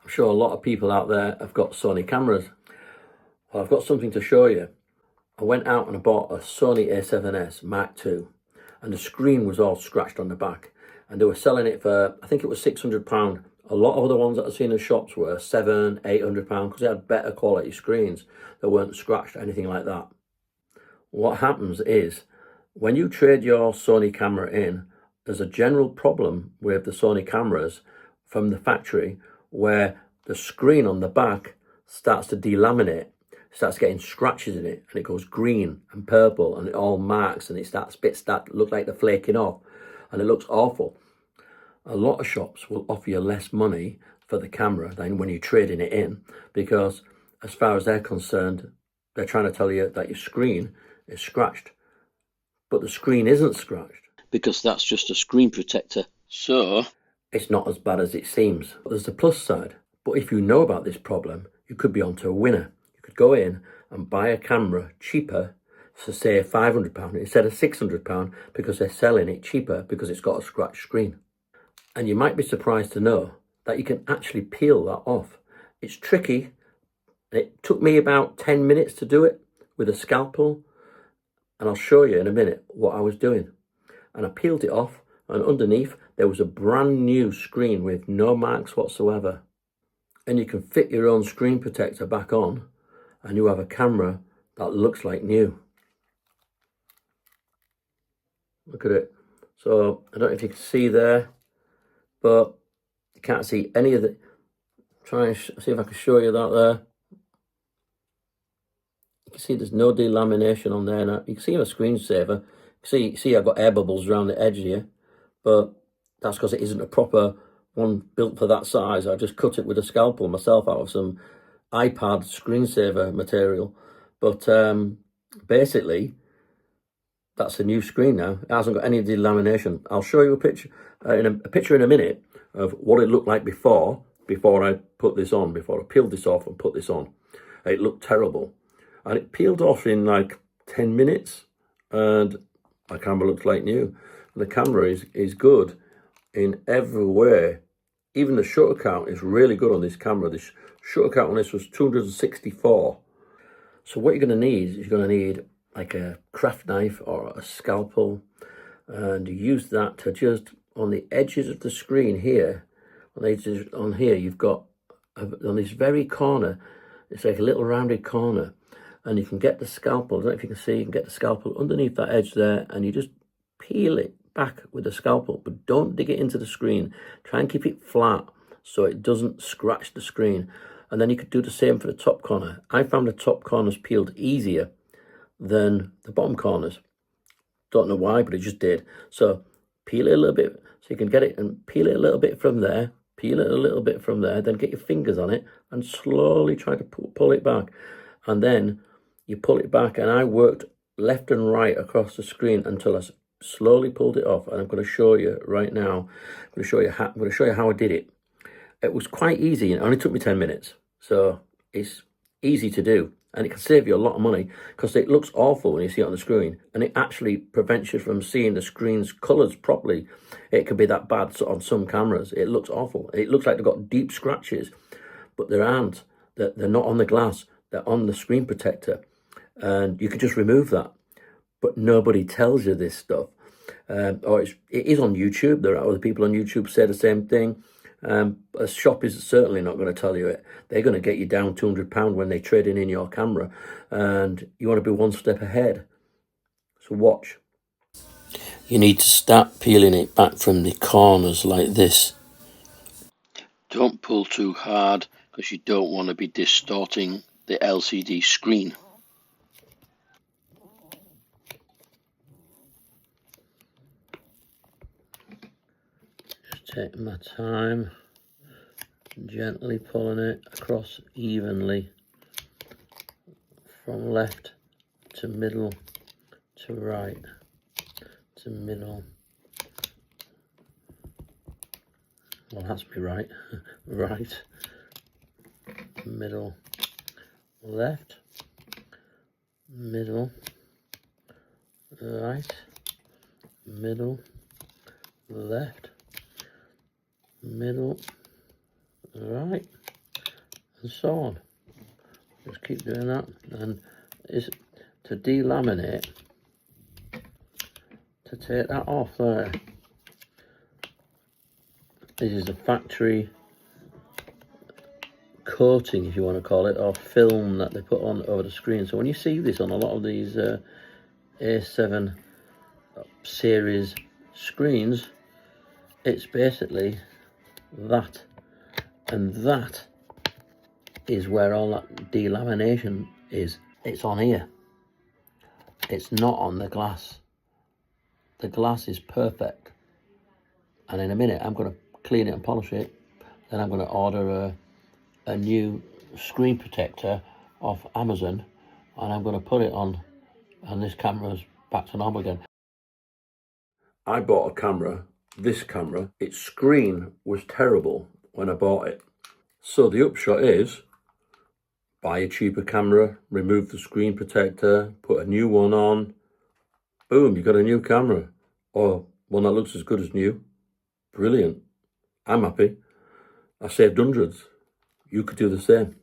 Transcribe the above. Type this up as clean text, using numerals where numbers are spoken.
I'm sure a lot of people out there have got Sony cameras. Well, I've got something to show you. I went out and I bought a Sony a7S Mark II, and the screen was all scratched on the back, and they were selling it for, I think it was £600. A lot of other ones that I've seen in shops were £700, £800 because they had better quality screens that weren't scratched, anything like that. What happens is, when you trade your Sony camera in, there's a general problem with the Sony cameras from the factory where the screen on the back starts to delaminate, starts getting scratches in it, and it goes green and purple, and it all marks, and it starts bits that look like they're flaking off, and it looks awful. A lot of shops will offer you less money for the camera than when you're trading it in, because as far as they're concerned, they're trying to tell you that your screen is scratched, but the screen isn't scratched. Because that's just a screen protector. So it's not as bad as it seems. There's the plus side. But if you know about this problem, you could be onto a winner. You could go in and buy a camera cheaper, so say £500 instead of £600, because they're selling it cheaper because it's got a scratched screen. And you might be surprised to know that you can actually peel that off. It's tricky. It took me about 10 minutes to do it with a scalpel, and I'll show you in a minute what I was doing. And I peeled it off, and underneath there was a brand new screen with no marks whatsoever. And you can fit your own screen protector back on, and you have a camera that looks like new. Look at it. So I don't know if you can see there, but you can't see any of the, try and see if I can show you that there. You can see there's no delamination on there now. You can see my screensaver. See I've got air bubbles around the edge here, but that's because it isn't a proper one built for that size. I just cut it with a scalpel myself out of some iPad screensaver material. But basically, that's a new screen now. It hasn't got any delamination. I'll show you a picture in a minute of what it looked like before I put this on, before I peeled this off and put this on. It looked terrible. And it peeled off in like 10 minutes, and my camera looks like new. The camera is good in every way. Even the shutter count is really good on this camera. The shutter count on this was 264. So what you're going to need is you're going to need like a craft knife or a scalpel, and you use that to just, on the edges of the screen here, on here you've got, on this very corner, it's like a little rounded corner, and you can get the scalpel, I don't know if you can see, you can get the scalpel underneath that edge there, and you just peel it back with the scalpel, but don't dig it into the screen. Try and keep it flat so it doesn't scratch the screen. And then you could do the same for the top corner. I found the top corners peeled easier than the bottom corners. Don't know why, but it just did. So peel it a little bit, so you can get it, and peel it a little bit from there, peel it a little bit from there, then get your fingers on it and slowly try to pull it back. And then you pull it back, and I worked left and right across the screen until I slowly pulled it off. And I'm going to show you right now. I'm going to show you how I did it. It was quite easy, and it only took me 10 minutes. So it's easy to do, and it can save you a lot of money because it looks awful when you see it on the screen, and it actually prevents you from seeing the screen's colours properly. It could be that bad on some cameras. It looks awful. It looks like they've got deep scratches, but there aren't. They're not on the glass. They're on the screen protector, and you can just remove that. But nobody tells you this stuff. Or it is on YouTube. There are other people on YouTube say the same thing. A shop is certainly not going to tell you it. They're going to get you down £200 when they're trading in your camera, and you want to be one step ahead. So watch. You need to start peeling it back from the corners like this. don't pull too hard because you don't want to be distorting the LCD screen. Just taking my time, gently pulling it across evenly from left to middle to right to middle. Well, that's me right. Right, middle, left, middle, right, middle, left, middle, right, and so on. Just keep doing that, and is to delaminate, to take that off there. This is a factory coating, if you want to call it, or film that they put on over the screen. So when you see this on a lot of these A7 series screens, it's basically that, and that is where all that delamination is. It's on here. It's not on the glass. The glass is perfect, and in a minute I'm going to clean it and polish it. Then I'm going to order a new screen protector off Amazon, and I'm going to put it on, and this camera's back to normal again. I bought a camera, this camera, its screen was terrible when I bought it. So the upshot is, buy a cheaper camera, remove the screen protector, put a new one on, boom, you got a new camera, or one that looks as good as new. Brilliant. I'm happy. I saved hundreds. You could do the same.